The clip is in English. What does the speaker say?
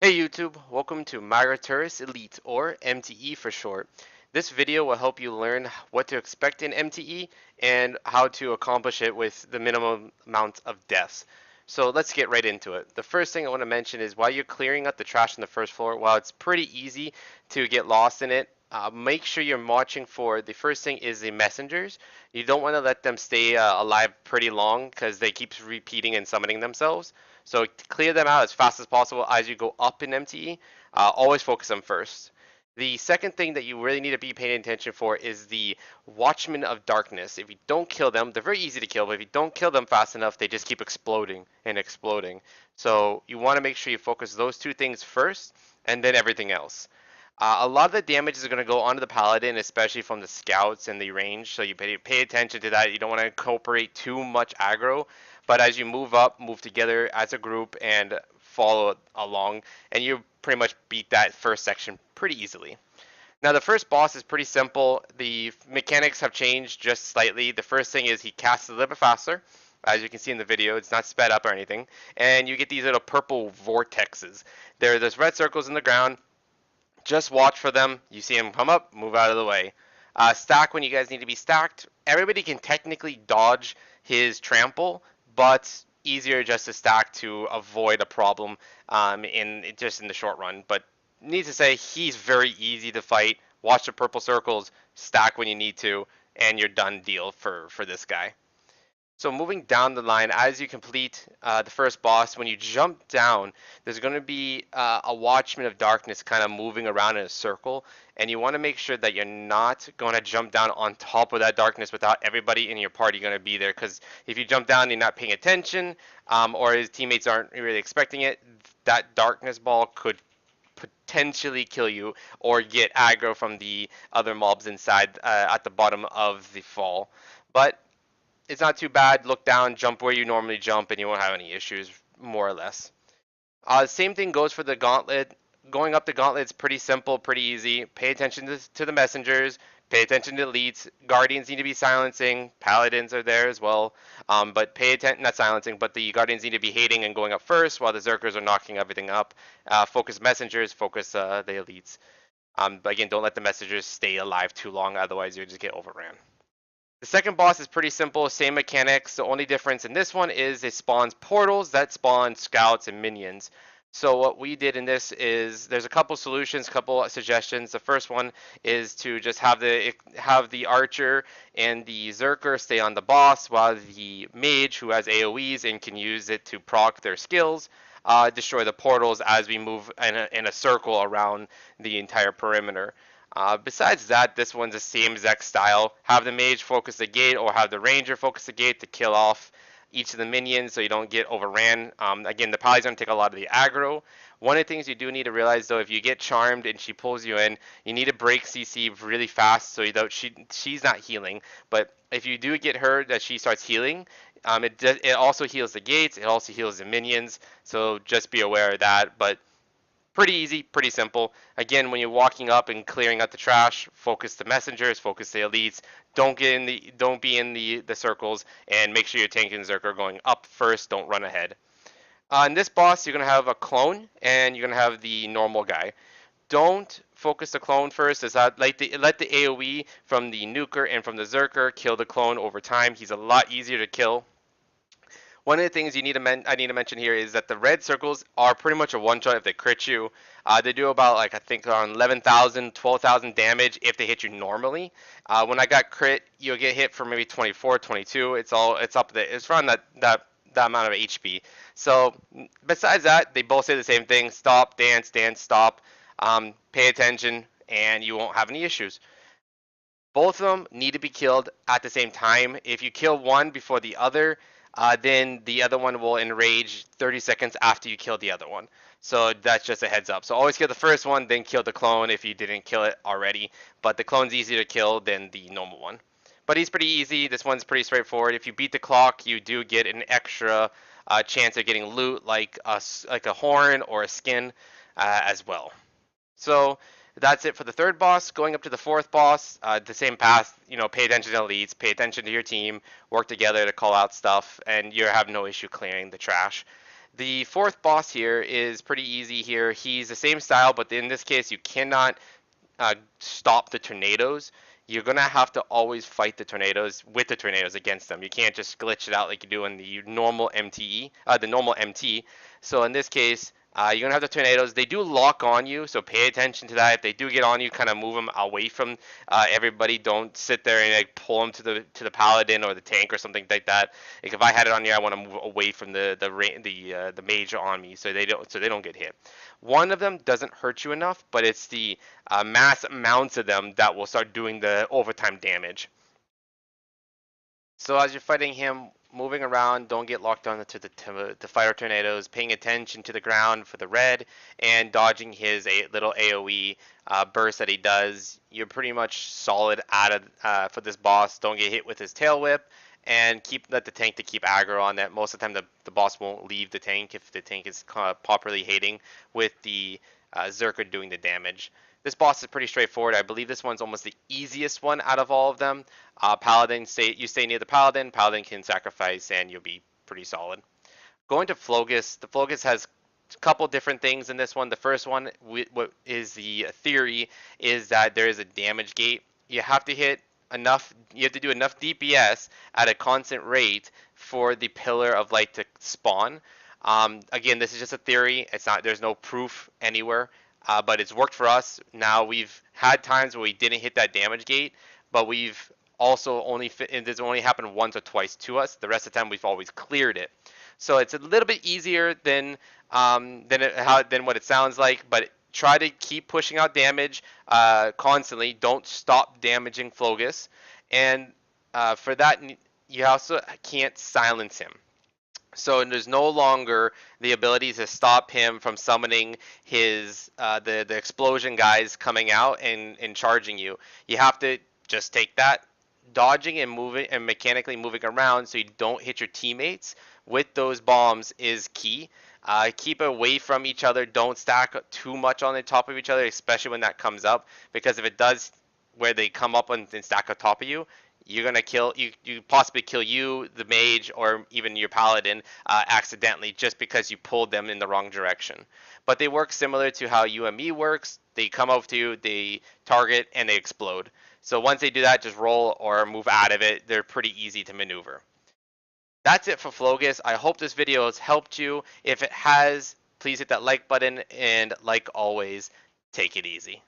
Hey YouTube, welcome to Migra Turris Elite, or MTE for short. This video will help you learn what to expect in MTE and how to accomplish it with the minimum amount of deaths. So let's get right into it. The first thing I want to mention is while you're clearing out the trash on the first floor, while it's pretty easy to get lost in it, make sure you're watching for the first thing is the messengers. You don't want to let them stay alive pretty long because they keep repeating and summoning themselves. So clear them out as fast as possible as you go up in MTE. Always focus them first. The second thing that you really need to be paying attention for is the Watchman of Darkness. If you don't kill them, they're very easy to kill, but if you don't kill them fast enough, they just keep exploding and exploding. So you want to make sure you focus those two things first and then everything else. A lot of the damage is going to go onto the paladin, especially from the scouts and the range. So you pay attention to that. You don't want to incorporate too much aggro. But as you move up, move together as a group and follow along, and you pretty much beat that first section pretty easily. Now the first boss is pretty simple. The mechanics have changed just slightly. The first thing is he casts a little bit faster. As you can see in the video, it's not sped up or anything. And you get these little purple vortexes. There are those red circles in the ground. Just watch for them. You see them come up, move out of the way. Stack when you guys need to be stacked. Everybody can technically dodge his trample, but easier just to stack to avoid a problem in just in the short run. But needs to say he's very easy to fight. Watch the purple circles, stack when you need to, and you're done deal for this guy. So moving down the line, as you complete the first boss, when you jump down, there's going to be a Watchman of Darkness kind of moving around in a circle, and you want to make sure that you're not going to jump down on top of that darkness without everybody in your party going to be there, because if you jump down and you're not paying attention, or his teammates aren't really expecting it, that darkness ball could potentially kill you or get aggro from the other mobs inside at the bottom of the fall. But it's not too bad. Look down, jump where you normally jump, and you won't have any issues, more or less. Same thing goes for the Gauntlet. Going up the Gauntlet is pretty simple, pretty easy. Pay attention to the messengers. Pay attention to elites. Guardians need to be silencing. Paladins are there as well. But pay attention, not silencing, but the Guardians need to be hating and going up first while the Zerkers are knocking everything up. Focus messengers, focus the elites. But again, don't let the messengers stay alive too long, otherwise you just get overran. The second boss is pretty simple, same mechanics. The only difference in this one is it spawns portals that spawn scouts and minions. So what we did in this is there's a couple solutions, couple suggestions. The first one is to just have the archer and the Zerker stay on the boss while the mage, who has AoEs and can use it to proc their skills, destroy the portals as we move in a circle around the entire perimeter. Besides that, this one's the same exact style. Have the mage focus the gate or have the ranger focus the gate to kill off each of the minions so you don't get overran. Again, the Pally's going to take a lot of the aggro. One of the things you do need to realize, though, if you get charmed and she pulls you in, you need to break CC really fast so she's not healing. But if you do get her that she starts healing, it also heals the gates. It also heals the minions. So just be aware of that. But pretty easy, pretty simple. Again, when you're walking up and clearing out the trash, focus the messengers, focus the elites. Don't be in the circles, and make sure your tank and Zerk are going up first. Don't run ahead. In this boss, you're gonna have a clone, and you're gonna have the normal guy. Don't focus the clone first. Let the AOE from the nuker and from the Zerker kill the clone over time. He's a lot easier to kill. One of the things I need to mention here is that the red circles are pretty much a one-shot if they crit you. They do about, like, I think around 11,000, 12,000 damage if they hit you normally. When I got crit, you'll get hit for maybe 24, 22. It's up there. It's around that amount of HP. So besides that, they both say the same thing: stop, dance, dance, stop. Pay attention, and you won't have any issues. Both of them need to be killed at the same time. If you kill one before the other, then the other one will enrage 30 seconds after you kill the other one. So that's just a heads up. So always kill the first one, then kill the clone if you didn't kill it already. But the clone's easier to kill than the normal one. But he's pretty easy. This one's pretty straightforward. If you beat the clock, you do get an extra chance of getting loot, like a horn or a skin as well. So that's it for the third boss. Going up to the fourth boss, the same path. Pay attention to elites, pay attention to your team, work together to call out stuff, and you have no issue clearing the trash. The fourth boss here is pretty easy here. He's the same style, but in this case, you cannot stop the tornadoes. You're gonna have to always fight the tornadoes with the tornadoes against them. You can't just glitch it out like you do in the normal MTE, the normal MT. So in this case, you're gonna have the tornadoes. They do lock on you, so pay attention to that. If they do get on you, kind of move them away from everybody. Don't sit there and like pull them to the paladin or the tank or something like that. Like if I had it on here, I want to move away from the mage on me, so they don't get hit. One of them doesn't hurt you enough, but it's the mass amounts of them that will start doing the overtime damage. So as you're fighting him, moving around, don't get locked onto the fire tornadoes, paying attention to the ground for the red, and dodging his little AoE burst that he does. You're pretty much solid out of for this boss. Don't get hit with his tail whip, and let the tank to keep aggro on that. Most of the time, the boss won't leave the tank if the tank is properly hitting with the Zerker doing the damage. This boss is pretty straightforward. I believe this one's almost the easiest one out of all of them. Paladin, you stay near the Paladin. Paladin can sacrifice, and you'll be pretty solid. Going to Flogus, the Flogus has a couple different things in this one. The first one, what is the theory, is that there is a damage gate. You have to hit enough. You have to do enough DPS at a constant rate for the Pillar of Light to spawn. Again, this is just a theory. It's not. There's no proof anywhere. But it's worked for us. Now we've had times where we didn't hit that damage gate, but we've also this only happened once or twice to us. The rest of the time we've always cleared it. So it's a little bit easier than what it sounds like, but try to keep pushing out damage constantly. Don't stop damaging Flogus, and for that you also can't silence him. So there's no longer the ability to stop him from summoning his the explosion guys coming out and charging you. You have to just take that, dodging and moving and mechanically moving around so you don't hit your teammates with those bombs is key. Keep away from each other. Don't stack too much on the top of each other, especially when that comes up, because if it does, where they come up and stack on top of you, you're gonna you possibly kill you, the mage, or even your paladin accidentally just because you pulled them in the wrong direction. But they work similar to how UME works. They come over to you, they target, and they explode. So once they do that, just roll or move out of it. They're pretty easy to maneuver. That's it for Flogus. I hope this video has helped you. If it has, please hit that like button, and like always, take it easy.